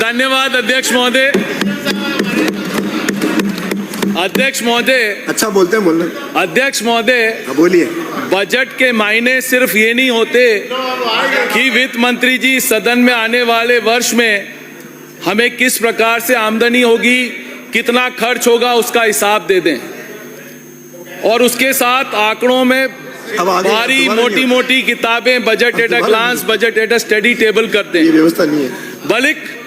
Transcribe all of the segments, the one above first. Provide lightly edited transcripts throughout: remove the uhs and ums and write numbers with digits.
धन्यवाद अध्यक्ष महोदय। अध्यक्ष महोदय, अच्छा बोलते हैं, बोलना। अध्यक्ष महोदय, बोलिए। बजट के मायने सिर्फ ये नहीं होते कि वित्त मंत्री जी सदन में आने वाले वर्ष में हमें किस प्रकार से आमदनी होगी, कितना खर्च होगा, उसका हिसाब दे दें और उसके साथ आंकड़ों में भारी मोटी मोटी किताबें budget at a glance, budget at a study table कर दें। ये व्यवस्था नहीं है। बल्कि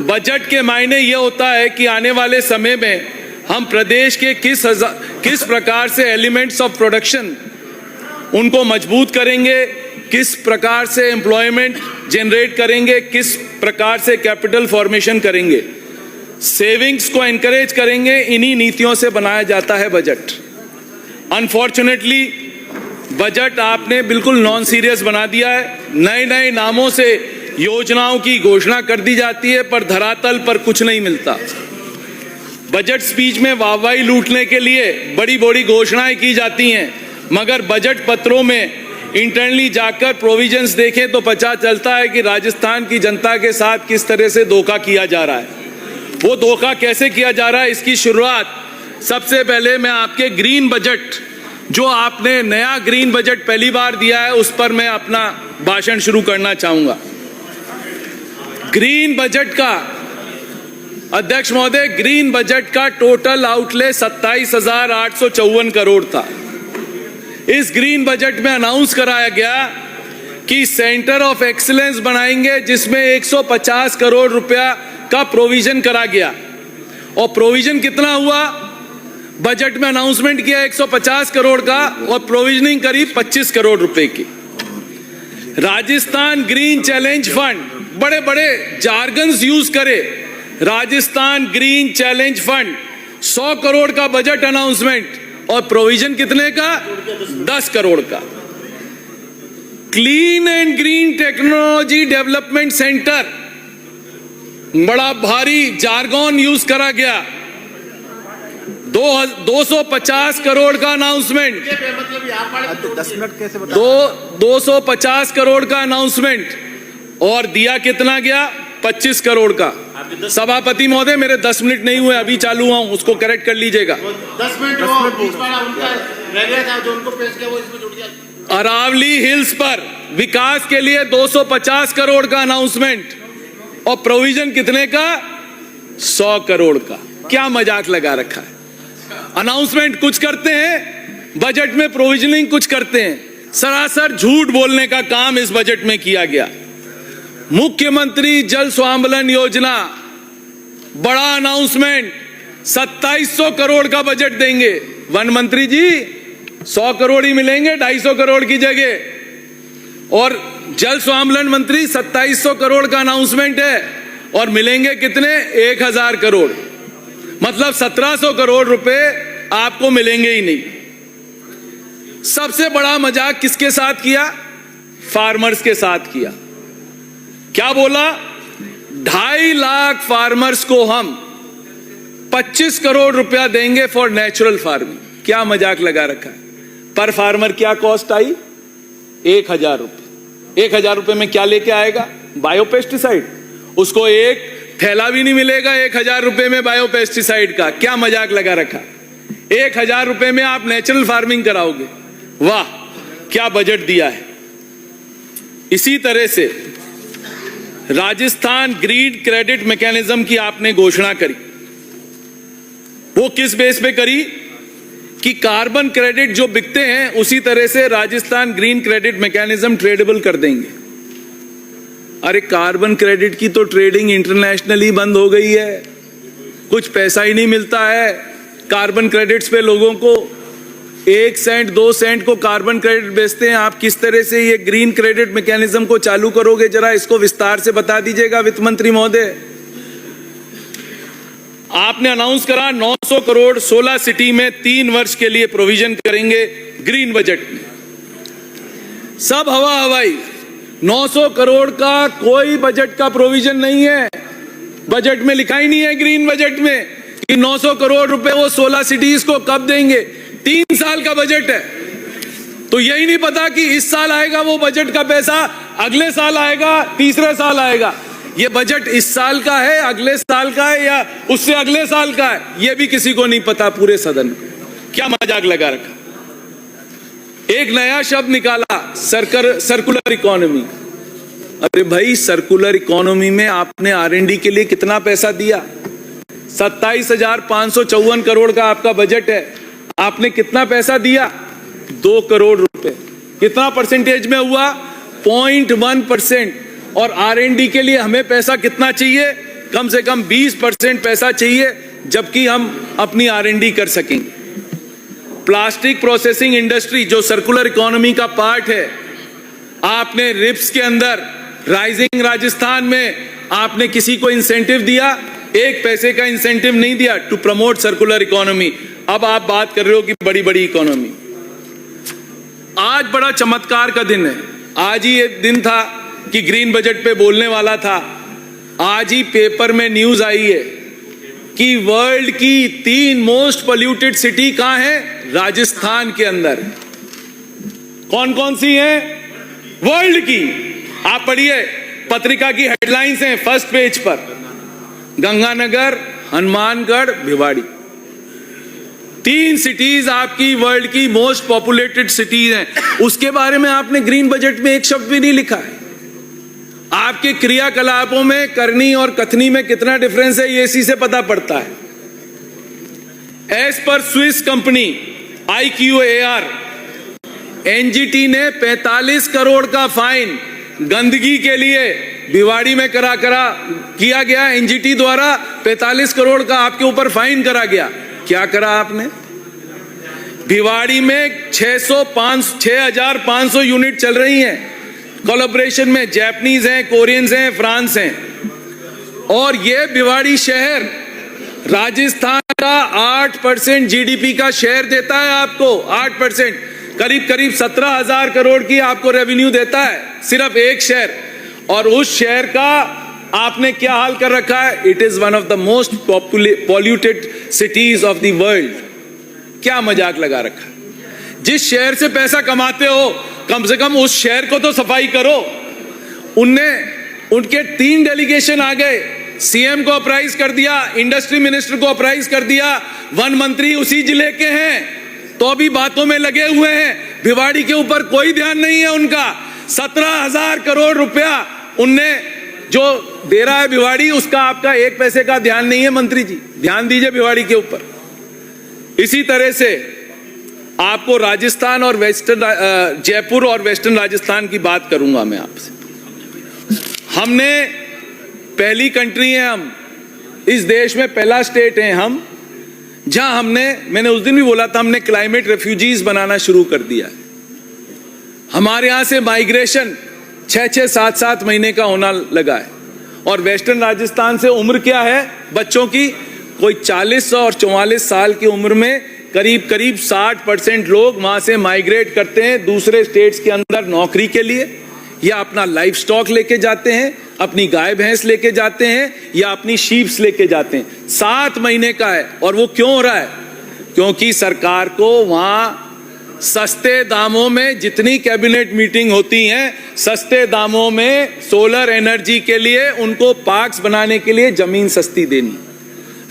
बजट के मायने ये होता है कि आने वाले समय में हम प्रदेश के किस प्रकार से एलिमेंट्स ऑफ प्रोडक्शन उनको मजबूत करेंगे, किस प्रकार से एम्प्लॉयमेंट जनरेट करेंगे, किस प्रकार से कैपिटल फॉर्मेशन करेंगे, सेविंग्स को एनकरेज करेंगे। इन्हीं नीतियों से बनाया जाता है बजट। अनफॉर्चुनेटली बजट आपने बिल्कुल नॉन सीरियस बना दिया है। नए नए नामों से योजनाओं की घोषणा कर दी जाती है पर धरातल पर कुछ नहीं मिलता। बजट स्पीच में वाहवाही लूटने के लिए बड़ी बड़ी घोषणाएं की जाती हैं, मगर बजट पत्रों में इंटरनली जाकर प्रोविजंस देखें तो पता चलता है कि राजस्थान की जनता के साथ किस तरह से धोखा किया जा रहा है। वो धोखा कैसे किया जा रहा है, इसकी शुरुआत सबसे पहले मैं आपके ग्रीन बजट, जो आपने नया ग्रीन बजट पहली बार दिया है, उस पर मैं अपना भाषण शुरू करना चाहूंगा। ग्रीन बजट का, अध्यक्ष महोदय, ग्रीन बजट का टोटल आउटले 27,854 करोड़ था। इस ग्रीन बजट में अनाउंस कराया गया कि सेंटर ऑफ एक्सीलेंस बनाएंगे, जिसमें 150 करोड़ रुपया का प्रोविजन करा गया। और प्रोविजन कितना हुआ? बजट में अनाउंसमेंट किया 150 करोड़ का और प्रोविजनिंग करीब 25 करोड़ रुपए की। राजस्थान ग्रीन चैलेंज फंड, बड़े बड़े जार्गन्स यूज करे, Rajasthan green challenge fund 100 crore का बजट अनाउंसमेंट और प्रोविजन कितने का? 10 करोड़ का। Clean and green technology development centre, बड़ा भारी जार्गन यूज करा गया। 250 करोड़ का अनाउंसमेंट, 250 करोड़ का अनाउंसमेंट और दिया कितना गया? 25 करोड़ का। सभापति महोदय, मेरे 10 मिनट नहीं हुए, अभी चालू हुआ हूं, उसको करेक्ट कर लीजिएगा। 10 मिनट रह गया था जो उनको पेश किया, वो इसमें जुड़ गया। अरावली हिल्स पर विकास के लिए 250 करोड़ का अनाउंसमेंट और प्रोविजन कितने का? 100 करोड़ का। क्या मजाक लगा रखा है? अनाउंसमेंट कुछ करते हैं, बजट में प्रोविजनिंग कुछ करते हैं। सरासर झूठ बोलने का काम इस बजट में किया गया। मुख्यमंत्री जल स्वावलंबन योजना, बड़ा अनाउंसमेंट, 2700 करोड़ का बजट देंगे। वन मंत्री जी 100 करोड़ ही मिलेंगे 250 करोड़ की जगह, और जल स्वावलंबन मंत्री 2700 करोड़ का अनाउंसमेंट है और मिलेंगे कितने? 1000 करोड़। मतलब 1700 करोड़ रुपए आपको मिलेंगे ही नहीं। सबसे बड़ा मजाक किसके साथ किया? फार्मर्स के साथ किया। क्या बोला? 2.5 लाख फार्मर्स को हम 25 करोड़ रुपया देंगे फॉर नेचुरल फार्मिंग। क्या मजाक लगा रखा है? पर फार्मर क्या कॉस्ट आई? 1000 रुपये। 1000 रुपये में क्या लेके आएगा? बायोपेस्टिसाइड। उसको एक थैला भी नहीं मिलेगा 1000 रुपये में बायोपेस्टिसाइड का। क्या मजाक लगा रखा? 1000 रुपये में आप नेचुरल फार्मिंग कराओगे? वाह, क्या बजट दिया है। इसी तरह से राजस्थान ग्रीन क्रेडिट मैकेनिज्म की आपने घोषणा करी। वो किस बेस पे करी? कि कार्बन क्रेडिट जो बिकते हैं उसी तरह से Rajasthan green credit mechanism tradable कर देंगे। अरे क्राइम क्रेडिट की तो ट्रेडिंग इंटरनेशनली बंद हो गई है, कुछ पैसा ही नहीं मिलता है कार्बन क्रेडिट्स पे। लोगों को 1 सेंट 2 सेंट को कार्बन क्रेडिट बेचते हैं। आप किस तरह से ये ग्रीन क्रेडिट मैकेनिज्म को चालू करोगे, जरा इसको विस्तार से बता दीजिएगा वित्त मंत्री महोदय। आपने अनाउंस करा 900 करोड़ 16 सिटी में 3 वर्ष के लिए प्रोविजन करेंगे ग्रीन बजट में। सब हवा हवाई। 900 करोड़ का कोई बजट का प्रोविजन नहीं है, बजट में लिखा ही नहीं है ग्रीन बजट में कि 900 करोड़ रुपए वो 16 सिटीज को कब देंगे। 3 साल का बजट है, तो यही नहीं पता कि इस साल आएगा वो बजट का पैसा, अगले साल आएगा, तीसरे साल आएगा। ये बजट इस साल का है, अगले साल का है या उससे अगले साल का है, ये भी किसी को नहीं पता पूरे सदन को। क्या मजाक लगा रखा। एक नया शब्द निकाला, सर्कुलर इकोनॉमी। अरे भाई, सर्कुलर इकोनॉमी में आपने R&D के लिए कितना पैसा दिया? 27,554 करोड़ का आपका बजट है, आपने कितना पैसा दिया? 2 करोड़ रुपए। कितना परसेंटेज में हुआ? 0.1%। और R&D के लिए हमें पैसा कितना चाहिए? कम से कम 20% पैसा चाहिए, जबकि हम अपनी R&D कर सकेंगे। प्लास्टिक प्रोसेसिंग इंडस्ट्री जो सर्कुलर इकोनॉमी का पार्ट है, आपने रिप्स के अंदर राइजिंग राजस्थान में आपने किसी को इंसेंटिव दिया? 1 पैसे का इंसेंटिव नहीं दिया टू प्रमोट सर्कुलर इकोनॉमी। अब आप बात कर रहे हो कि बड़ी बड़ी इकोनॉमी। आज बड़ा चमत्कार का दिन है। आज ही एक दिन था कि ग्रीन बजट पे बोलने वाला था। आज ही पेपर में न्यूज आई है कि वर्ल्ड की 3 मोस्ट पोल्यूटेड सिटी कहां है? राजस्थान के अंदर। कौन कौन सी है? वर्ल्ड की। आप पढ़िए, पत्रिका की हेडलाइंस हैं फर्स्ट पेज पर। गंगानगर, हनुमानगढ़, भिवाड़ी, 3 सिटीज आपकी वर्ल्ड की मोस्ट पॉपुलेटेड सिटीज हैं। उसके बारे में आपने ग्रीन बजट में एक शब्द भी नहीं लिखा है। आपके क्रियाकलापों में करनी और कथनी में कितना डिफरेंस है, ये इसी से पता पड़ता है। As per Swiss company IQAR, NGT ने 45 करोड़ का फाइन गंदगी के लिए भिवाड़ी में किया गया। NGT द्वारा 45 करोड़ का आपके ऊपर फाइन करा गया। क्या करा आपने? भिवाड़ी में 6,500 यूनिट चल रही हैं कोलैबोरेशन में। जापानीज हैं, कोरियंस हैं, फ्रांस हैं। और ये भिवाड़ी शहर राजस्थान का 8% GDP का शेयर देता है आपको। 8%, करीब 17,000 करोड़ की आपको रेवेन्यू देता है सिर्फ एक शहर। और उस शहर का आपने क्या हाल कर रखा है? It is one of the most polluted cities of the world. क्या मजाक लगा रखा है। जिस शहर से पैसा कमाते हो, कम से कम उस शहर को तो सफाई करो। उनके 3 डेलीगेशन आ गए, CM को अप्राइज कर दिया, इंडस्ट्री मिनिस्टर को अप्राइज कर दिया, वन मंत्री उसी जिले के हैं, तो अभी बातों में लगे हुए हैं। भिवाड़ी के ऊपर कोई ध्यान नहीं है उनका। 17,000 करोड़ रुपया उनने जो दे रहा है भिवाड़ी, उसका आपका 1 पैसे का ध्यान नहीं है। मंत्री जी, ध्यान दीजिए भिवाड़ी के ऊपर। इसी तरह से आपको राजस्थान और जयपुर और वेस्टर्न राजस्थान की बात करूंगा मैं आपसे। हमने पहली कंट्री है, हम इस देश में पहला स्टेट है हम, जहां मैंने उस दिन भी बोला था, हमने क्लाइमेट रेफ्यूजीज बनाना शुरू कर दिया है। हमारे यहां से माइग्रेशन 6-6, 7-7 महीने का होना लगा है। और वेस्टर्न राजस्थान से उम्र क्या है बच्चों की? कोई 40 और 44 साल की उम्र में करीब 60% लोग वहां से माइग्रेट करते हैं दूसरे स्टेट्स के अंदर नौकरी के लिए, या अपना लाइफ स्टॉक लेके जाते हैं, अपनी गाय भैंस लेके जाते हैं, या अपनी शीप्स लेके जाते हैं। 7 महीने का है। और वो क्यों हो रहा है? क्योंकि सरकार को वहां सस्ते दामों में, जितनी कैबिनेट मीटिंग होती हैं, सस्ते दामों में सोलर एनर्जी के लिए उनको पार्क्स बनाने के लिए जमीन सस्ती देनी।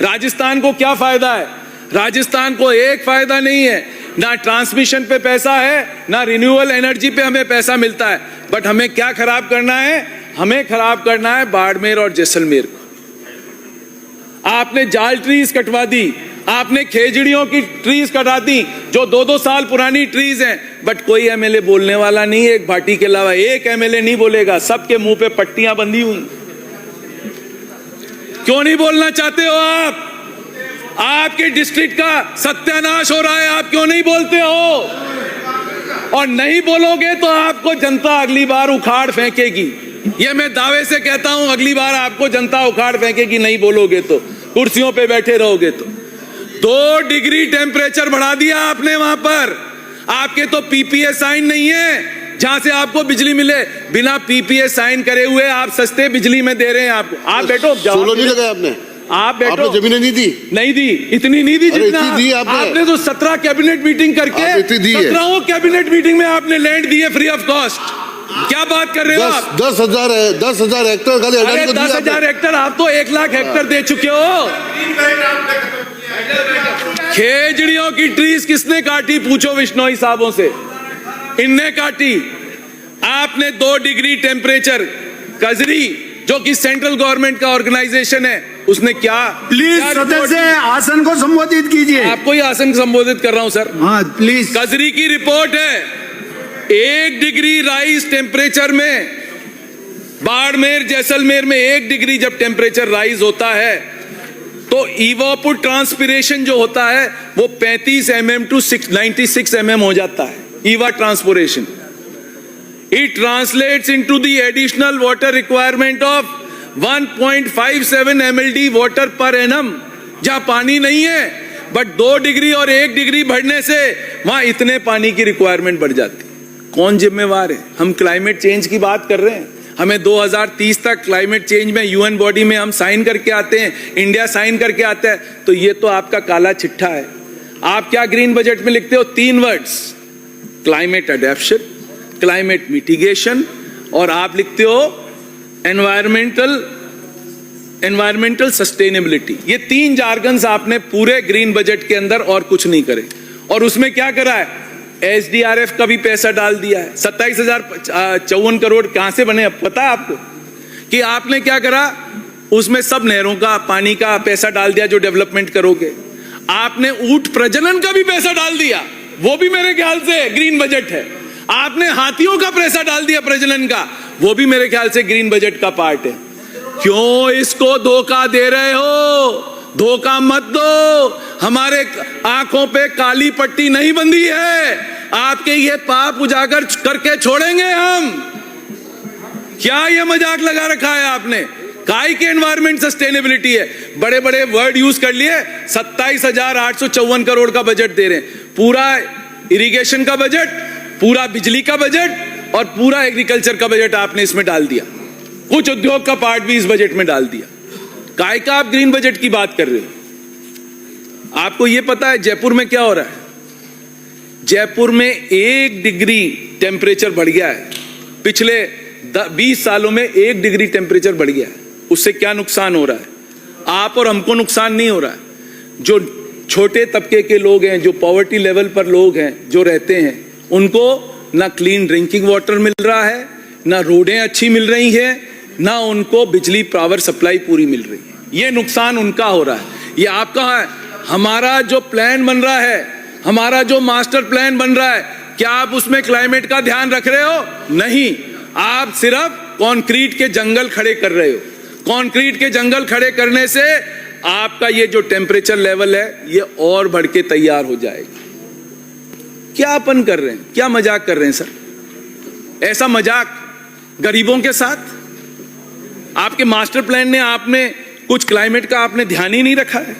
राजस्थान को क्या फायदा है? राजस्थान को एक फायदा नहीं है, ना ट्रांसमिशन पे पैसा है, ना रिन्यूएबल एनर्जी पे हमें पैसा मिलता है। बट हमें क्या खराब करना है? हमें खराब करना है बाड़मेर और जैसलमेर को। आपने जाल ट्रीज कटवा दी, आपने खेजड़ियों की ट्रीज कटा दी जो 2-2 साल पुरानी ट्रीज हैं। बट कोई एमएलए बोलने वाला नहीं है, एक भाटी के अलावा एक एमएलए नहीं बोलेगा। सबके मुंह पे पट्टियां बंधी हुई। क्यों नहीं बोलना चाहते हो आप? आपके डिस्ट्रिक्ट का सत्यानाश हो रहा है, आप क्यों नहीं बोलते हो? और नहीं बोलोगे तो आपको जनता अगली बार उखाड़ फेंकेगी। ये मैं दावे से कहता हूं, अगली बार आपको जनता उखाड़ फेंकेगी नहीं बोलोगे तो, कुर्सियों पे बैठे रहोगे तो। 2 डिग्री टेम्परेचर बढ़ा दिया आपने वहां पर। आपके तो PPA साइन नहीं है जहां से आपको बिजली मिले। बिना PPA साइन करे हुए आप सस्ते बिजली में दे रहे हैं आपको। आप बैठो, सोलर नहीं लगाया आपने? आप बैठो। आपने जमीनें नहीं दी? नहीं दी, इतनी नहीं दी जितना आपने तो 17 कैबिनेट मीटिंग करके 17 कैबिनेट मीटिंग में आपने लैंड दिए फ्री ऑफ कॉस्ट। क्या बात कर रहे हो आप? 10,000 हेक्टेयर खाली अरे अडानी को दिया 10,000 हेक्टर, आप तो 1 लाख हेक्टर दे चुके हो। खेजड़ियों की ट्रीज किसने काटी? पूछो विश्नोई साहबों से, इनने काटी। आपने 2 डिग्री टेम्परेचर, कजरी जो कि सेंट्रल गवर्नमेंट का ऑर्गेनाइजेशन है, उसने क्या? प्लीज क्या रिपोर्ट सदस्य दी? आसन को संबोधित कीजिए। आपको ही आसन संबोधित कर रहा हूं सर। हाँ प्लीज। कजरी की रिपोर्ट है, 1 डिग्री राइज टेम्परेचर में, बाड़मेर जैसलमेर में 1 डिग्री जब टेम्परेचर राइज होता है तो इवापोर ट्रांसपिरेशन जो होता है वो 35 mm to 96 mm हो जाता है। Eva transportation, it translates into the additional water requirement of 1.57 MLD water per annum. जहां पानी नहीं है, बट 2 डिग्री और 1 डिग्री बढ़ने से वहां इतने पानी की रिक्वायरमेंट बढ़ जाती है। कौन जिम्मेवार है? हम क्लाइमेट चेंज की बात कर रहे हैं, हमें 2030 तक क्लाइमेट चेंज में यूएन बॉडी में हम साइन करके आते हैं, इंडिया साइन करके आता है, तो ये तो आपका काला चिट्ठा है। आप क्या ग्रीन बजट में लिखते हो? 3 words, climate adaptation, climate mitigation, और आप लिखते हो एनवायरमेंटल सस्टेनेबिलिटी। ये 3 जार्गन्स आपने पूरे ग्रीन बजट के अंदर और कुछ नहीं करे। और उसमें क्या करा है? SDRF का भी पैसा डाल दिया है। 27,054 करोड़ कहां से बने? अब पता है आपको कि आपने क्या करा? उसमें सब नहरों का पानी का पैसा डाल दिया जो डेवलपमेंट करोगे। आपने ऊंट प्रजनन का भी पैसा डाल दिया, वो भी मेरे ख्याल से ग्रीन बजट है। आपने हाथियों का पैसा डाल दिया प्रजनन का, वो भी मेरे ख्याल से ग्रीन बजट का पार्ट है। क्यों इसको धोखा दे रहे हो? धोखा मत दो। हमारे आंखों पे काली पट्टी नहीं बंधी है, आपके ये पाप उजागर करके छोड़ेंगे हम। क्या ये मजाक लगा रखा है आपने? काय के एनवायरमेंट सस्टेनेबिलिटी है? बड़े बड़े वर्ड यूज कर लिए। 27,854 करोड़ का बजट दे रहे हैं, पूरा इरिगेशन का बजट, पूरा बिजली का बजट और पूरा एग्रीकल्चर का बजट आपने इसमें डाल दिया। कुछ उद्योग का पार्ट भी इस बजट में डाल दिया। काय का आप ग्रीन बजट की बात कर रहे हो? आपको यह पता है जयपुर में क्या हो रहा है? जयपुर में 1 डिग्री टेम्परेचर बढ़ गया है। पिछले 20 सालों में 1 डिग्री टेम्परेचर बढ़ गया है। उससे क्या नुकसान हो रहा है? आप और हमको नुकसान नहीं हो रहा है। जो छोटे तबके के लोग हैं, जो पॉवर्टी लेवल पर लोग हैं जो रहते हैं, उनको ना क्लीन ड्रिंकिंग वाटर मिल रहा है, ना रोडें अच्छी मिल रही हैं, ना उनको बिजली पावर सप्लाई पूरी मिल रही है। ये नुकसान उनका हो रहा है। ये आपका है। हमारा जो प्लान बन रहा है, हमारा जो मास्टर प्लान बन रहा है, क्या आप उसमें क्लाइमेट का ध्यान रख रहे हो? नहीं, आप सिर्फ कंक्रीट के जंगल खड़े कर रहे हो। कंक्रीट के जंगल खड़े करने से आपका ये जो टेम्परेचर लेवल है ये और बढ़ के तैयार हो जाएगा। क्या अपन कर रहे हैं? क्या मजाक कर रहे हैं सर? ऐसा मजाक गरीबों के साथ? आपके मास्टर प्लान ने आपने कुछ क्लाइमेट का आपने ध्यान ही नहीं रखा है।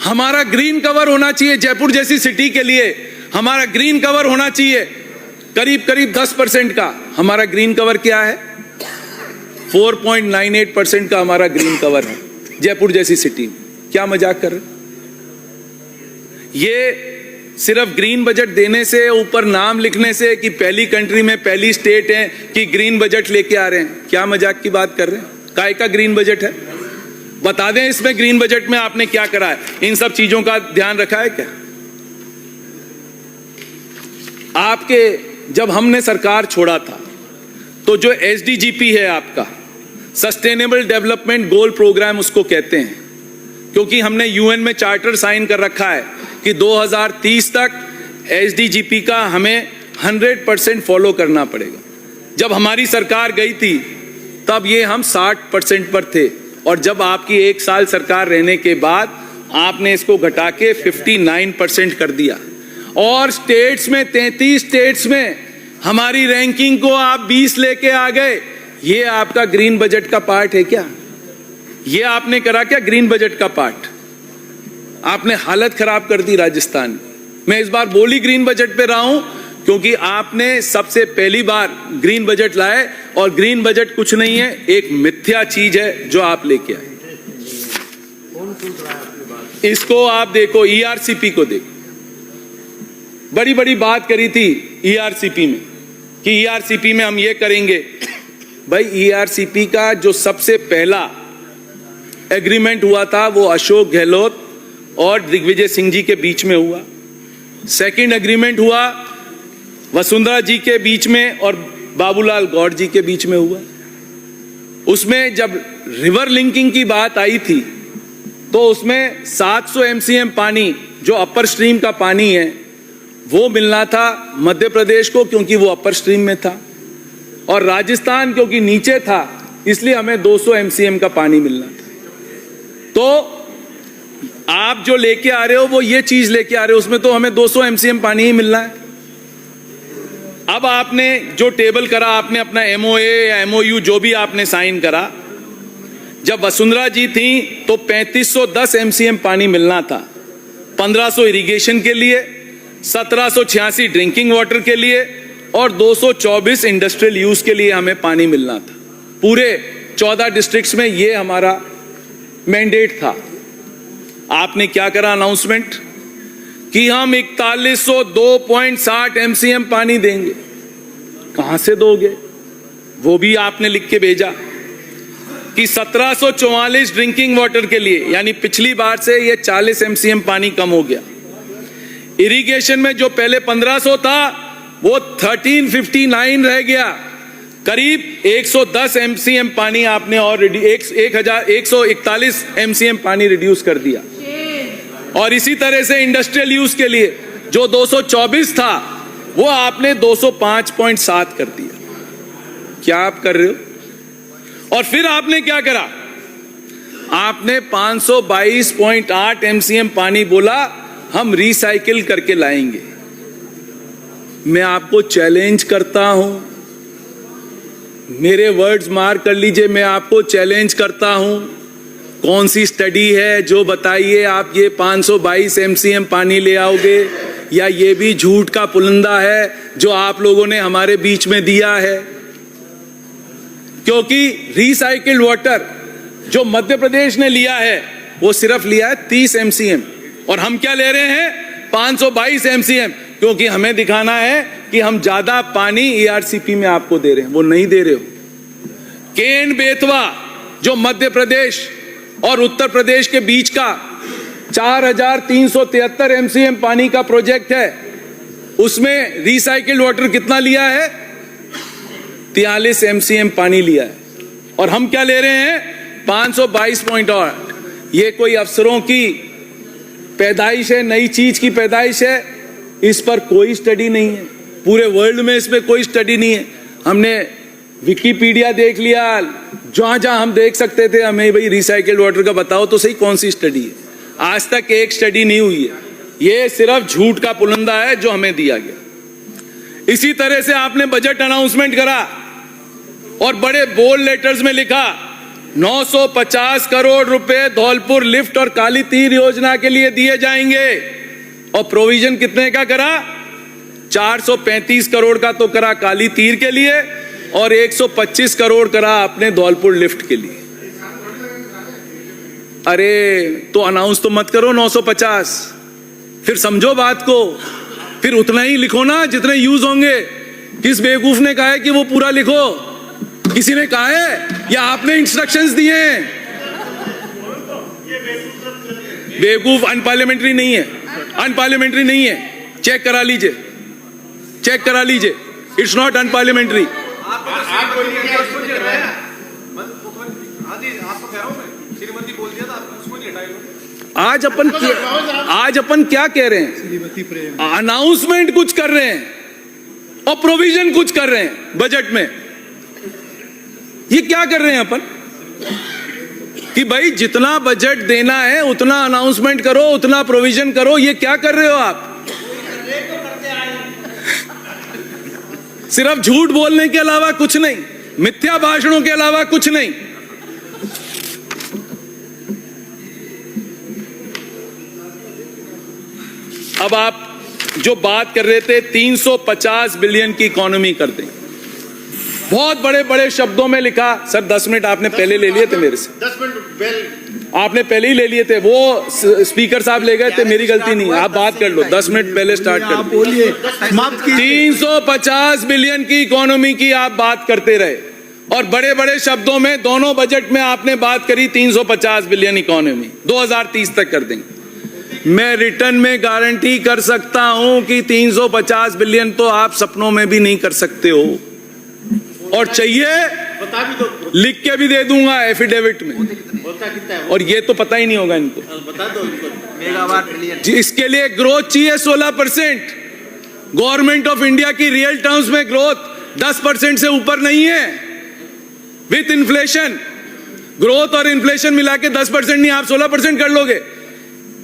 हमारा ग्रीन कवर होना चाहिए जयपुर जैसी सिटी के लिए, हमारा ग्रीन कवर होना चाहिए करीब 10% का। हमारा ग्रीन कवर क्या है? 4.98% का हमारा ग्रीन कवर है जयपुर जैसी सिटी में। क्या मजाक कर रहे? ये सिर्फ ग्रीन बजट देने से, ऊपर नाम लिखने से कि पहली कंट्री में पहली स्टेट है कि ग्रीन बजट लेके आ रहे हैं, क्या मजाक की बात कर रहे हैं? काय का ग्रीन बजट है? बता दें इसमें ग्रीन बजट में आपने क्या करा है? इन सब चीजों का ध्यान रखा है क्या? आपके जब हमने सरकार छोड़ा था तो जो SDGP है आपका, सस्टेनेबल डेवलपमेंट गोल प्रोग्राम उसको कहते हैं, क्योंकि हमने UN में चार्टर साइन कर रखा है कि 2030 तक SDGP का हमें 100% फॉलो करना पड़ेगा। जब हमारी सरकार गई थी तब ये हम 60% पर थे, और जब आपकी 1 साल सरकार रहने के बाद आपने इसको घटा के 59% कर दिया। और स्टेट्स में 33 स्टेट्स में हमारी रैंकिंग को आप 20 लेके आ गए। ये आपका ग्रीन बजट का पार्ट है क्या? ये आपने करा क्या ग्रीन बजट का पार्ट? आपने हालत खराब कर दी राजस्थान में। मैं इस बार बोली ग्रीन बजट पे रहा हूं क्योंकि आपने सबसे पहली बार ग्रीन बजट लाए, और ग्रीन बजट कुछ नहीं है, एक मिथ्या चीज है जो आप लेके आए। इसको आप देखो, ERCP को देखो। बड़ी बड़ी बात करी थी ERCP में कि ईआरसीपी में हम ये करेंगे। भाई ईआरसीपी का जो सबसे पहला एग्रीमेंट हुआ था वो अशोक गहलोत और दिग्विजय सिंह जी के बीच में हुआ। सेकंड एग्रीमेंट हुआ वसुंधरा जी के बीच में और बाबूलाल गौड़ जी के बीच में हुआ। उसमें जब रिवर लिंकिंग की बात आई थी तो उसमें 700 एमसीएम पानी जो अपर स्ट्रीम का पानी है वो मिलना था मध्य प्रदेश को, क्योंकि वो अपर स्ट्रीम में था, और राजस्थान क्योंकि नीचे था इसलिए हमें 200 एमसीएम का पानी मिलना था। तो आप जो लेके आ रहे हो वो ये चीज लेके आ रहे हो, उसमें तो हमें 200 एमसीएम पानी ही मिलना है। अब आपने जो टेबल करा, आपने अपना एमओए या एमओयू जो भी आपने साइन करा, जब वसुंधरा जी थी तो 3510 एमसीएम पानी मिलना था, 1500 इरिगेशन के लिए, 1786 ड्रिंकिंग वाटर के लिए और 224 इंडस्ट्रियल यूज के लिए हमें पानी मिलना था। पूरे 14 डिस्ट्रिक्ट्स में ये हमारा मैंडेट था। आपने क्या करा अनाउंसमेंट कि हम 4102.60 एमसीएम पानी देंगे। कहां से दोगे? वो भी आपने लिख के भेजा कि 1744 ड्रिंकिंग वाटर के लिए, यानी पिछली बार से ये 40 एमसीएम पानी कम हो गया। इरिगेशन में जो पहले 1500 था वो 1359 रह गया। करीब 110 एमसीएम पानी आपने और 1141 एमसीएम पानी रिड्यूस कर दिया। और इसी तरह से इंडस्ट्रियल यूज के लिए जो 224 था वो आपने 205.7 कर दिया। क्या आप कर रहे हो? और फिर आपने क्या करा? आपने 522.8 एमसीएम पानी बोला हम रिसाइकिल करके लाएंगे। मैं आपको चैलेंज करता हूं, मेरे वर्ड्स मार्क कर लीजिए, मैं आपको चैलेंज करता हूं, कौन सी स्टडी है जो बताइए आप ये 522 एमसीएम पानी ले आओगे, या ये भी झूठ का पुलंदा है जो आप लोगों ने हमारे बीच में दिया है। क्योंकि रिसाइकिल्ड वाटर जो मध्य प्रदेश ने लिया है वो सिर्फ लिया है 30 एमसीएम, और हम क्या ले रहे हैं? 522 एमसीएम, क्योंकि हमें दिखाना है कि हम ज्यादा पानी ईआरसीपी में आपको दे रहे हैं। वो नहीं दे रहे हो। केन बेतवा जो मध्य प्रदेश और उत्तर प्रदेश के बीच का 4373 एमसीएम पानी का प्रोजेक्ट है, उसमें रिसाइकिल्ड वाटर कितना लिया है? 43 एमसीएम पानी लिया है, और हम क्या ले रहे हैं? 522.8। ये कोई अफसरों की पैदाइश है, नई चीज की पैदाइश है, इस पर कोई स्टडी नहीं है। पूरे वर्ल्ड में इसमें कोई स्टडी नहीं है। हमने विकिपीडिया देख लिया, जहां जहां हम देख सकते थे, हमें भाई रिसाइकिल्ड वाटर का बताओ तो सही कौन सी स्टडी है। आज तक एक स्टडी नहीं हुई है। ये सिर्फ झूठ का पुलंदा है जो हमें दिया गया। इसी तरह से आपने बजट अनाउंसमेंट करा और बड़े बोल्ड लेटर्स में लिखा 950 करोड़ रुपए धौलपुर लिफ्ट और काली तीर योजना के लिए दिए जाएंगे, और प्रोविजन कितने का करा? 435 करोड़ का तो करा काली तीर के लिए और 125 करोड़ करा अपने धौलपुर लिफ्ट के लिए। अरे तो अनाउंस तो मत करो 950, फिर समझो बात को, फिर उतना ही लिखो ना जितने यूज होंगे। किस बेवकूफ ने कहा है कि वो पूरा लिखो? किसी ने कहा है या आपने इंस्ट्रक्शंस दिए हैं? बेवकूफ अनपार्लियामेंट्री नहीं है, अनपार्लियामेंट्री नहीं है। चेक करा लीजिए, चेक करा लीजिए, इट्स नॉट अनपार्लियामेंट्री। आज अपन क्या कह रहे हैं? अनाउंसमेंट कुछ कर रहे हैं और प्रोविजन कुछ कर रहे हैं बजट में। ये क्या कर रहे हैं अपन कि भाई जितना बजट देना है उतना अनाउंसमेंट करो, उतना प्रोविजन करो। ये क्या कर रहे हो आप? सिर्फ झूठ बोलने के अलावा कुछ नहीं, मिथ्या भाषणों के अलावा कुछ नहीं। अब आप जो बात कर रहे थे 350 बिलियन की इकोनॉमी कर दें, बहुत बड़े बड़े शब्दों में लिखा। सर 10 मिनट आपने पहले ले लिए थे मेरे से। 10 मिनट आपने पहले ही ले लिए थे, वो स्पीकर साहब ले गए थे, मेरी गलती नहीं। आप बात कर लो, 10 मिनट पहले स्टार्ट कर आप दो। बोलिए, समाप्त कीजिए। 350 बिलियन की इकोनॉमी की आप बात करते रहे और बड़े बड़े शब्दों में दोनों बजट में आपने बात करी 350 बिलियन इकोनॉमी 2030 तक कर देंगे। मैं रिटर्न में गारंटी कर सकता हूं कि 350 बिलियन तो आप सपनों में भी नहीं कर सकते हो, और चाहिए बता भी दो, लिख के भी दे दूंगा एफिडेविट में, बोलता कितना है वो? और ये तो पता ही नहीं होगा इनको। बता दो इनको। जी, इसके लिए ग्रोथ चाहिए 16%। गवर्नमेंट ऑफ इंडिया की रियल टर्म्स में ग्रोथ 10% से ऊपर नहीं है विथ इन्फ्लेशन। ग्रोथ और इन्फ्लेशन मिला के 10% नहीं, आप 16% कर लोगे।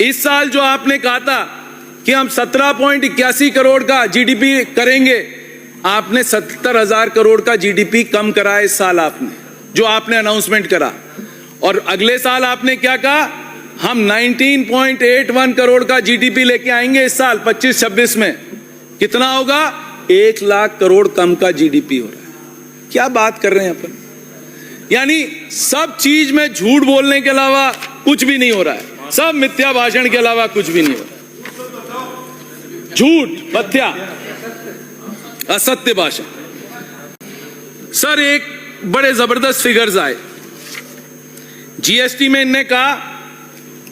इस साल जो आपने कहा था कि हम 17.81 करोड़ का जीडीपी करेंगे, आपने 70,000 करोड़ का जीडीपी कम करा इस साल आपने, जो आपने अनाउंसमेंट करा। और अगले साल आपने क्या कहा, हम 19.81 करोड़ का जीडीपी लेके आएंगे इस साल 25-26 में। कितना होगा? 1 लाख करोड़ कम का जीडीपी हो रहा है। क्या बात कर रहे हैं अपन? यानी सब चीज में झूठ बोलने के अलावा कुछ भी नहीं हो रहा है, सब मिथ्या भाषण के अलावा कुछ भी नहीं हो रहा। झूठ, मिथ्या, असत्य भाषण। सर, एक बड़े जबरदस्त फिगर्स आए जीएसटी में। इनने कहा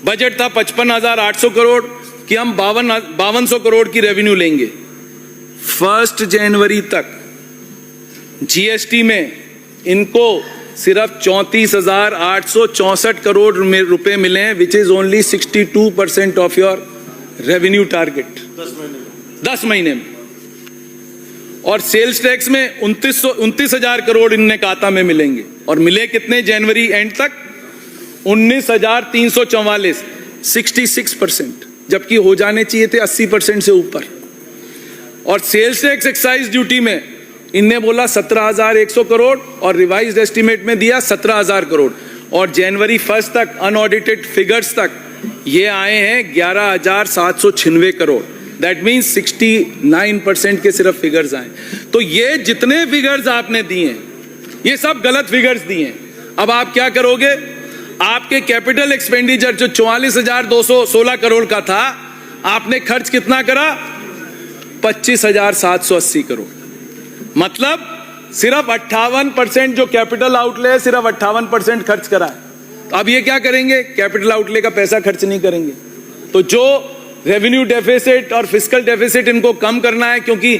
बजट था 55,800 करोड़ कि हम 5200 करोड़ की रेवेन्यू लेंगे। 1 जनवरी तक जीएसटी में इनको सिर्फ 34,864 करोड़ रुपए मिले हैं, which is only 62% of your revenue target 10 महीने में। और सेल्स टैक्स में 29,000 करोड़ इनने खाता में मिलेंगे, और मिले कितने जनवरी एंड तक? 19,344, 66%, जबकि हो जाने चाहिए थे 80% से ऊपर। और सेल्स टैक्स एक्साइज ड्यूटी में इनने बोला 17,100 करोड़ और रिवाइज्ड एस्टीमेट में दिया 17,000 करोड़, और जनवरी 1 तक अनऑडिटेड फिगर्स तक ये आए हैं 11,796 करोड़। दैट मीन्स 69% के सिर्फ फिगर्स आए। तो ये जितने फिगर्स आपने दिए हैं, ये सब गलत फिगर्स दिए हैं। अब आप क्या करोगे? आपके कैपिटल एक्सपेंडिचर जो 44,216 करोड़ का था, आपने खर्च कितना करा? 25,780 करोड़। मतलब सिर्फ 58% जो कैपिटल आउटले है, सिर्फ 58% खर्च करा है। तो अब ये क्या करेंगे? कैपिटल आउटले का पैसा खर्च नहीं करेंगे। तो जो रेवेन्यू डेफिसिट और फिस्कल डेफिसिट इनको कम करना है, क्योंकि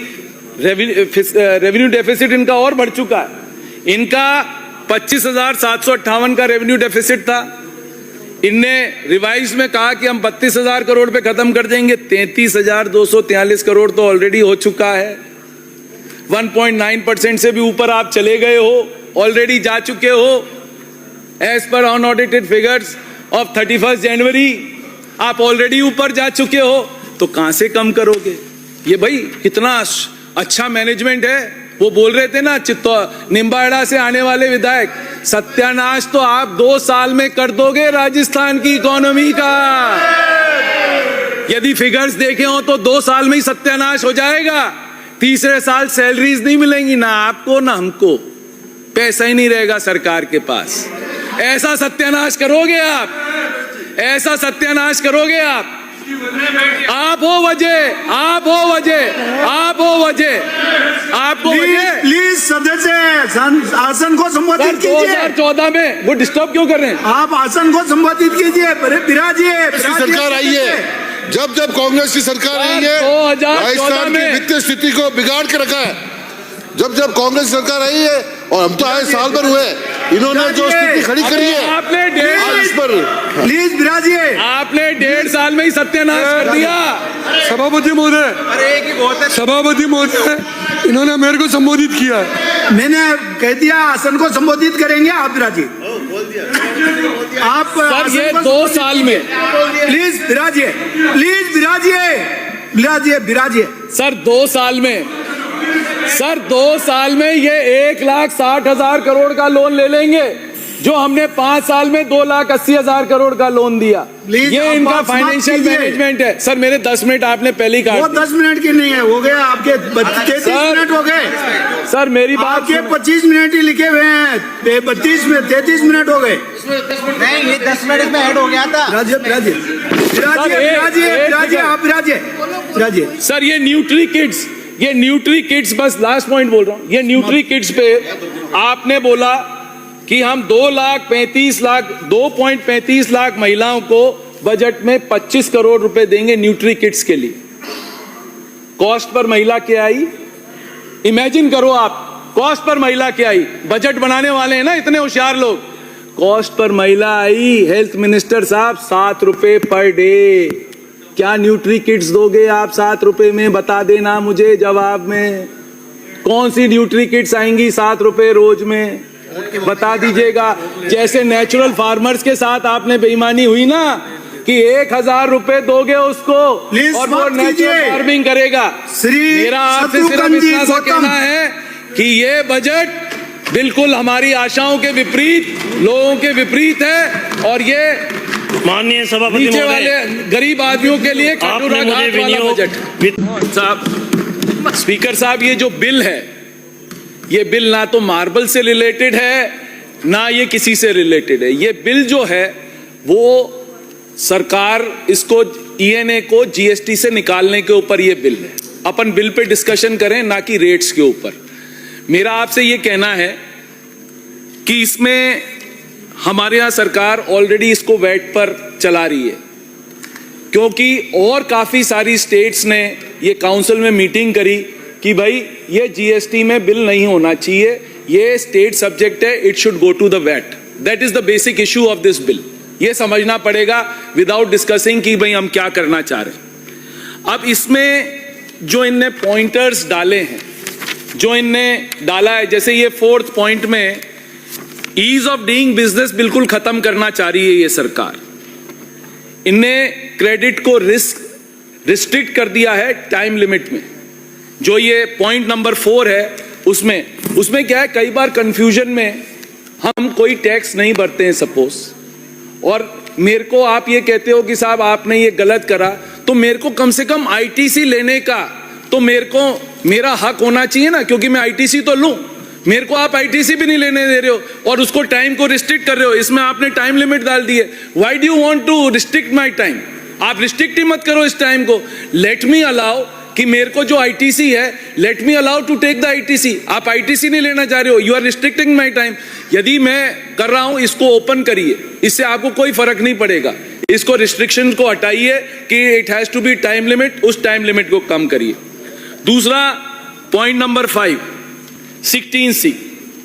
रेवेन्यू डेफिसिट इनका और बढ़ चुका है। इनका 25,758 का रेवेन्यू डेफिसिट था, इनने रिवाइज में कहा कि हम 32,000 करोड़ पे खत्म कर देंगे। 33,243 करोड़ तो ऑलरेडी हो चुका है। 1.9% से भी ऊपर आप चले गए हो, ऑलरेडी जा चुके हो। As per unaudited figures of 31 जनवरी आप ऑलरेडी ऊपर जा चुके हो, तो कहां से कम करोगे? ये भाई कितना अच्छा मैनेजमेंट है। वो बोल रहे थे ना निम्बाड़ा से आने वाले विधायक, सत्यानाश तो आप 2 साल में कर दोगे राजस्थान की इकोनॉमी का। यदि फिगर्स देखे हो तो 2 साल में ही सत्यानाश हो जाएगा। तीसरे साल सैलरीज नहीं मिलेंगी, ना आपको ना हमको, पैसा ही नहीं रहेगा सरकार के पास। ऐसा सत्यानाश करोगे आप, ऐसा सत्यानाश करोगे आप। आप हो वजह, आप हो वजह, आप हो वजह, आपको वजह। प्लीज सदस्य आसन को संबोधित कीजिए। 2014 में वो डिस्टर्ब क्यों कर रहे हैं? आप आसन को संबोधित कीजिए। बिराजिए। सरकार आई है, जब जब कांग्रेस की सरकार आई है, 2014 राजस्थान की वित्तीय स्थिति को बिगाड़ के रखा है। जब जब कांग्रेस सरकार आई है, और हम तो आए साल भर हुए, इन्होंने जो स्थिति खड़ी करी है, आपने इस पर प्लीज बिराजिए। आपने 1.5 साल में ही सत्यानाश कर दिया। सभापति महोदय, सभापति महोदय, इन्होंने मेरे को संबोधित किया। मैंने कह दिया आसन को संबोधित करेंगे, आप बिराजिए। आप सर, ये 2 साल में, प्लीज बिराजिए, प्लीज बिराजिए, बिराजिए, बिराजिए। सर 2 साल में, सर 2 साल में ये 1,60,000 करोड़ का लोन ले लेंगे। जो हमने 5 साल में 2,80,000 करोड़ का लोन दिया, Please, ये आप इनका बात समाप्त फाइनेंशियल कीजिए। मैनेजमेंट है। सर मेरे 10 मिनट आपने पहले ही वो काट दिए। 10 मिनट की नहीं है, हो गया आपके 33 सर, मिनट हो गए। सर मेरी बात आपके सुनो। 25 मिनट ही लिखे हुए हैं, 33 मिनट हो गए। नहीं, ये 10 मिनट में ऐड हो गया था। विराजिए विराजिए आप विराजिए। सर ये न्यूट्री किड्स बस लास्ट पॉइंट बोल रहा हूं। ये न्यूट्री किड्स पे आपने बोला कि हम 2.35 लाख महिलाओं को बजट में 25 करोड़ रुपए देंगे न्यूट्री किड्स के लिए। कॉस्ट पर महिला क्या आई? इमेजिन करो आप, कॉस्ट पर महिला क्या आई? बजट बनाने वाले हैं ना इतने होशियार लोग। कॉस्ट पर महिला आई, हेल्थ मिनिस्टर साहब, 7 रुपए पर डे। क्या न्यूट्री किड्स दोगे आप 7 रुपए में? बता देना मुझे जवाब में। कौन सी न्यूट्री किड्स आएंगी 7 रुपए रोज में? बता दीजिएगा। जैसे नेचुरल फार्मर्स के साथ आपने बेईमानी हुई ना कि 1,000 रुपए दोगे उसको Please और वो बात नेचुरल कीजिए। फार्मिंग करेगा। श्री मेरा आपसे सिर्फ शत्रुघ्न जी इतना सा गौतम। कहना है कि ये बजट बिल्कुल हमारी आशाओं के विपरीत, लोगों के विपरीत है और ये माननीय सभापति नीचे वाले महोदय, गरीब आदमियों के लिए आपने कटोरा मुझे घाट वाला विनियोग बजट। साहब, स्पीकर साहब, ये जो बिल है, ये बिल ना तो मार्बल से रिलेटेड है ना ये किसी से रिलेटेड है। ये बिल जो है वो सरकार इसको ईएनए को जीएसटी से निकालने के ऊपर ये बिल है। अपन बिल पे डिस्कशन करें ना कि रेट्स के ऊपर। मेरा आपसे ये कहना है कि इसमें हमारे यहां सरकार ऑलरेडी इसको वैट पर चला रही है, क्योंकि और काफी सारी स्टेट्स ने ये काउंसिल में मीटिंग करी कि भाई ये जीएसटी में बिल नहीं होना चाहिए, ये स्टेट सब्जेक्ट है, it should go to the VAT. That is the basic issue of this bill. ये समझना पड़ेगा विदाउट डिस्कसिंग कि भाई हम क्या करना चाह रहे हैं। अब इसमें जो इनने पॉइंटर्स डाले हैं, जो इनने डाला है, जैसे ये 4th पॉइंट में ईज ऑफ डूइंग बिजनेस बिल्कुल खत्म करना चाह रही है ये सरकार। इनने क्रेडिट को रिस्ट्रिक्ट कर दिया है टाइम लिमिट में। जो ये पॉइंट नंबर 4 है उसमें क्या है, कई बार कंफ्यूजन में हम कोई टैक्स नहीं भरते हैं सपोज, और मेरे को आप ये कहते हो कि साहब आपने ये गलत करा, तो मेरे को कम से कम आईटीसी लेने का तो मेरा हक होना चाहिए ना, क्योंकि मैं आईटीसी तो लूं। मेरे को आप आईटीसी भी नहीं लेने दे रहे हो और उसको टाइम को रिस्ट्रिक्ट कर रहे हो। इसमें आपने टाइम लिमिट डाल दी है। Why do you want to restrict my time? आप रिस्ट्रिक्ट ही मत करो इस टाइम को। लेट मी अलाउ कि मेरे को जो आईटीसी है, let me allow to take the ITC. आप आईटीसी नहीं लेना चाह रहे हो, you are restricting my time. यदि मैं कर रहा हूं, इसको ओपन करिए, इससे आपको कोई फर्क नहीं पड़ेगा। इसको रिस्ट्रिक्शन को हटाइए कि it has to be time limit, उस टाइम लिमिट को कम करिए। दूसरा पॉइंट नंबर 5 16C,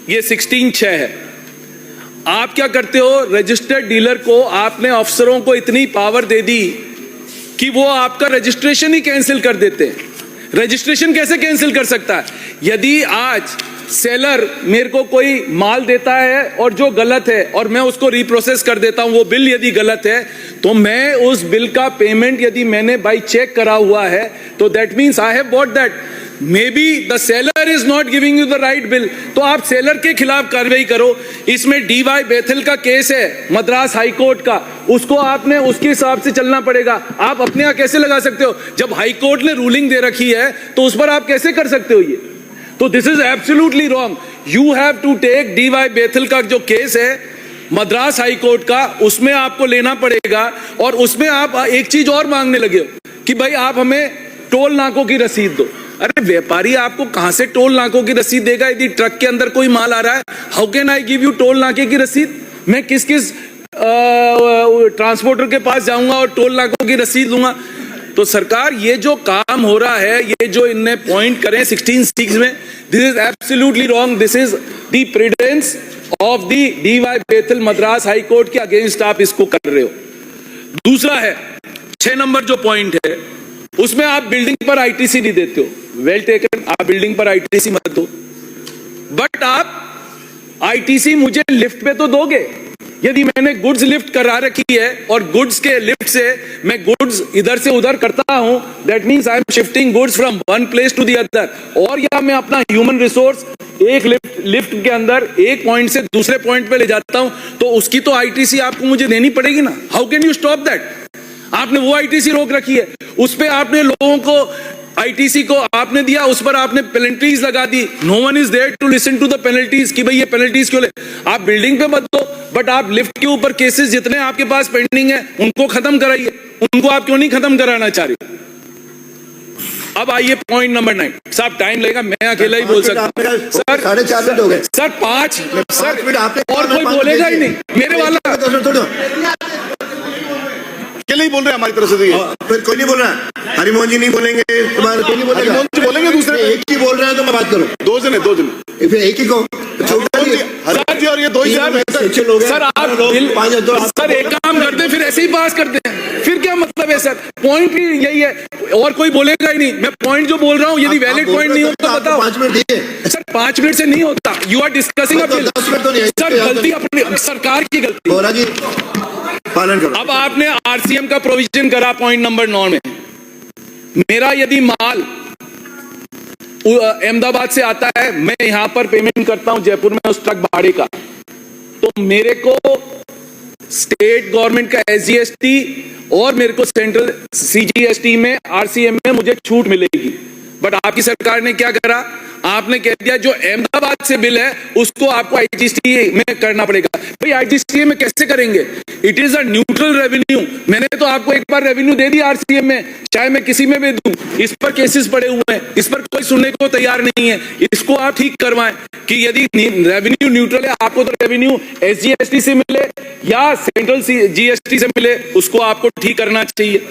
ये 16(6) है। आप क्या करते हो, रजिस्टर्ड डीलर को आपने अफसरों को इतनी पावर दे दी कि वो आपका रजिस्ट्रेशन ही कैंसिल कर देते हैं। रजिस्ट्रेशन कैसे कैंसिल कर सकता है? यदि आज सेलर मेरे को कोई माल देता है और जो गलत है और मैं उसको रिप्रोसेस कर देता हूं, वो बिल यदि गलत है, तो मैं उस बिल का पेमेंट यदि मैंने बाय चेक करा हुआ है तो that means I have bought that. May be the seller is not giving you the right bill, तो आप सेलर के खिलाफ कार्रवाई करो। इसमें डीवाई बेथल का केस है मद्रास हाई कोर्ट का, उसको आपने उसके हिसाब से चलना पड़ेगा। आप अपने यहां कैसे लगा सकते हो? जब हाई कोर्ट ने रूलिंग दे रखी है तो उस पर आप कैसे कर सकते हो ये? तो this is absolutely wrong. You have to take DY Bethel का जो केस है मद्रास हाई कोर्ट का, उसमें आपको लेना पड़ेगा। और उसमें आप एक चीज और मांगने लगे हो कि भाई आप हमें टोल नाकों की रसीद दो। अरे व्यापारी आपको कहां से टोल नाकों की रसीद देगा? यदि ट्रक के अंदर कोई माल आ रहा है, how can I give you toll नाके की रसीद? मैं किस ट्रांसपोर्टर के पास जाऊंगा और टोल नाकों की रसीद लूंगा? तो सरकार, ये जो काम हो रहा है, ये जो इनने पॉइंट करें 16(6) में, this is absolutely wrong. This is the precedence of the DY Bethel Madras High Court के अगेंस्ट आप इसको कर रहे हो। दूसरा है 6 नंबर जो पॉइंट है, उसमें आप बिल्डिंग पर आईटीसी नहीं देते हो। वेल टेकन, आप बिल्डिंग पर आईटीसी मत दो, बट आप आईटीसी मुझे लिफ्ट पे तो दोगे। यदि मैंने गुड्स लिफ्ट करा रखी है और गुड्स के लिफ्ट से मैं गुड्स इधर से उधर करता हूं, that means I am shifting goods from one place to the other, और या मैं अपना ह्यूमन रिसोर्स एक लिफ्ट के अंदर एक पॉइंट से दूसरे पॉइंट पे ले जाता हूं, तो उसकी तो आईटीसी आपको मुझे देनी पड़ेगी ना। How can you stop that? आपने वो आईटीसी रोक रखी है, उस पे आपने लोगों को आईटीसी को आपने दिया, उस पर आपने पेनल्टीज लगा दी। No one is there to listen to the penalties कि भाई ये पेनल्टीज क्यों ले। आप बिल्डिंग पे मत दो, बट आप लिफ्ट के ऊपर केसेस जितने आपके पास पेंडिंग है उनको खत्म कराइए। उनको आप क्यों नहीं खत्म कराना चाह रहे? अब आइए पॉइंट नंबर 9। साहब टाइम लगेगा, मैं अकेला ही बोल सकता हूं सर। 4.5 मिनट हो गए सर 5 सर मिनट आपने और कोई बोलेगा ही नहीं मेरे वाला। अकेले ही बोल रहे हैं हमारी तरफ से। फिर कोई नहीं बोल रहा, हरिमोहन जी नहीं बोलेंगे, तुम्हारे कोई नहीं बोलेगा। हरिमोहन जी बोलेंगे, दूसरे एक ही बोल रहे हैं तो मैं बात करूं। दो जने फिर एक ही को हरिमोहन जी और ये दो ही सर आप सर एक काम करते हैं, फिर ऐसे ही पास करते हैं, फिर क्या मतलब है सर? पॉइंट ही यही है, और कोई बोलेगा ही नहीं। मैं पॉइंट जो बोल रहा हूँ, यदि वैलिड पॉइंट नहीं हो तो बताओ। 5 मिनट दिए सर 5 मिनट से नहीं होता। You are discussing a bill. 10 minute तो नहीं सर गलती अपनी सरकार की गलती। बोला जी, पालन करो। अब आपने आरसीएम का प्रोविजन करा पॉइंट नंबर 9 में। मेरा यदि माल अहमदाबाद से आता है, मैं यहां पर पेमेंट करता हूं जयपुर में उस ट्रक भाड़े का, तो मेरे को स्टेट गवर्नमेंट का एसजीएसटी और मेरे को सेंट्रल सीजीएसटी में आरसीएम में मुझे छूट मिलेगी। बट आपकी सरकार ने क्या करा? आपने कह दिया जो अहमदाबाद से बिल है उसको आपको आईजीएसटी में करना पड़ेगा। भाई आईजीएसटी में कैसे करेंगे? It is a neutral revenue. मैंने तो आपको एक बार रेवेन्यू दे दिया आरसीएम में, चाहे मैं किसी में भी दूं। इस पर केसेस पड़े हुए हैं, इस पर कोई सुनने को तैयार नहीं है। इसको आप ठीक करवाएं कि यदि रेवेन्यू न्यूट्रल है, आपको तो रेवेन्यू एसजीएसटी से मिले या सेंट्रल जीएसटी से मिले, उसको आपको ठीक करना चाहिए।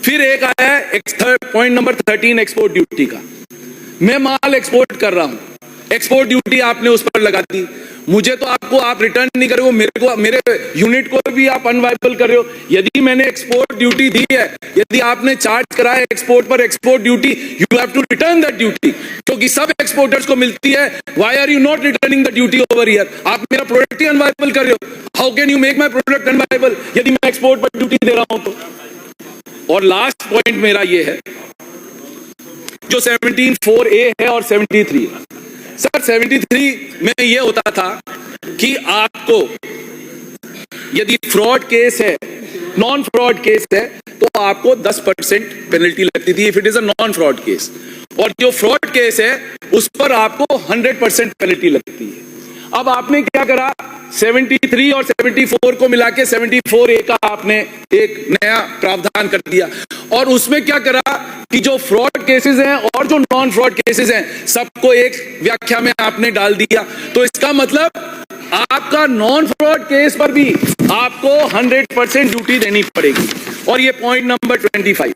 फिर एक आया है पॉइंट नंबर 13 एक्सपोर्ट ड्यूटी का। मैं माल एक्सपोर्ट कर रहा हूं, एक्सपोर्ट ड्यूटी आपने उस पर लगा दी। मुझे तो आपको आप रिटर्न नहीं कर रहे हो, मेरे यूनिट को भी आप अनवाइबल कर रहे हो। यदि मैंने एक्सपोर्ट ड्यूटी दी है, यदि आपने चार्ज करा है एक्सपोर्ट पर export duty, you have to return that duty, क्योंकि सब एक्सपोर्टर्स को मिलती है। Why are you not returning the duty over here? आप मेरा प्रोडक्ट ही अनवाइबल कर रहे हो। How can you make my product unviable यदि मैं एक्सपोर्ट पर ड्यूटी दे रहा हूं तो? और लास्ट पॉइंट मेरा ये है, जो 17(4)A है और 73 है। सर 73 में ये होता था कि आपको यदि फ्रॉड केस है, नॉन फ्रॉड केस है, तो आपको 10% पेनल्टी लगती थी if it is a non fraud case, और जो फ्रॉड केस है उस पर आपको 100% पेनल्टी लगती है। अब आपने क्या करा? 73 और 74 को मिला के 74A का आपने एक नया प्रावधान कर दिया, और उसमें क्या करा कि जो फ्रॉड केसेस हैं और जो नॉन फ्रॉड केसेस हैं सबको एक व्याख्या में आपने डाल दिया। तो इसका मतलब आपका नॉन फ्रॉड केस पर भी आपको 100% ड्यूटी देनी पड़ेगी। और ये पॉइंट नंबर 25,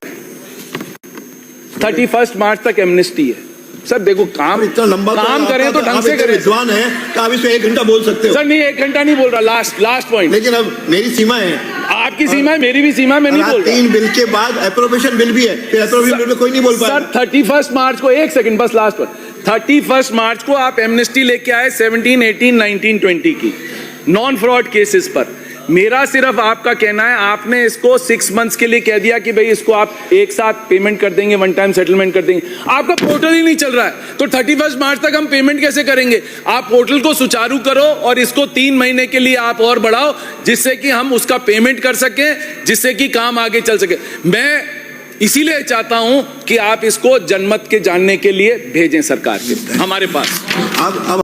31 मार्च तक एमनेस्टी है। सर देखो, काम इतना लंबा काम करें तो ढंग से करें। विद्वान है तो आप इसमें 1 घंटा बोल सकते हो। सर नहीं, 1 घंटा नहीं बोल रहा, लास्ट पॉइंट। लेकिन अब मेरी सीमा है, आपकी सीमा है, मेरी भी सीमा है, मैं नहीं बोल रहा। 3 बिल के बाद अप्रोप्रिएशन बिल भी है, फिर अप्रोप्रिएशन बिल में कोई नहीं बोल पाया। सर 31 मार्च को, 1 सेकंड बस, लास्ट पर 31 मार्च को आप एमनेस्टी लेके आए 17, 18, 19, 20 की नॉन फ्रॉड केसेस पर। मेरा सिर्फ आपका कहना है, आपने इसको 6 मंथ्स के लिए कह दिया कि भाई इसको आप एक साथ पेमेंट कर देंगे, वन टाइम सेटलमेंट कर देंगे। आपका पोर्टल ही नहीं चल रहा है, तो 31 मार्च तक हम पेमेंट कैसे करेंगे? आप पोर्टल को सुचारू करो और इसको 3 महीने के लिए आप और बढ़ाओ, जिससे कि हम उसका पेमेंट कर सकें, जिससे कि काम आगे चल सके। मैं इसीलिए चाहता हूं कि आप इसको जनमत के जानने के लिए भेजें सरकार के हमारे पास। अब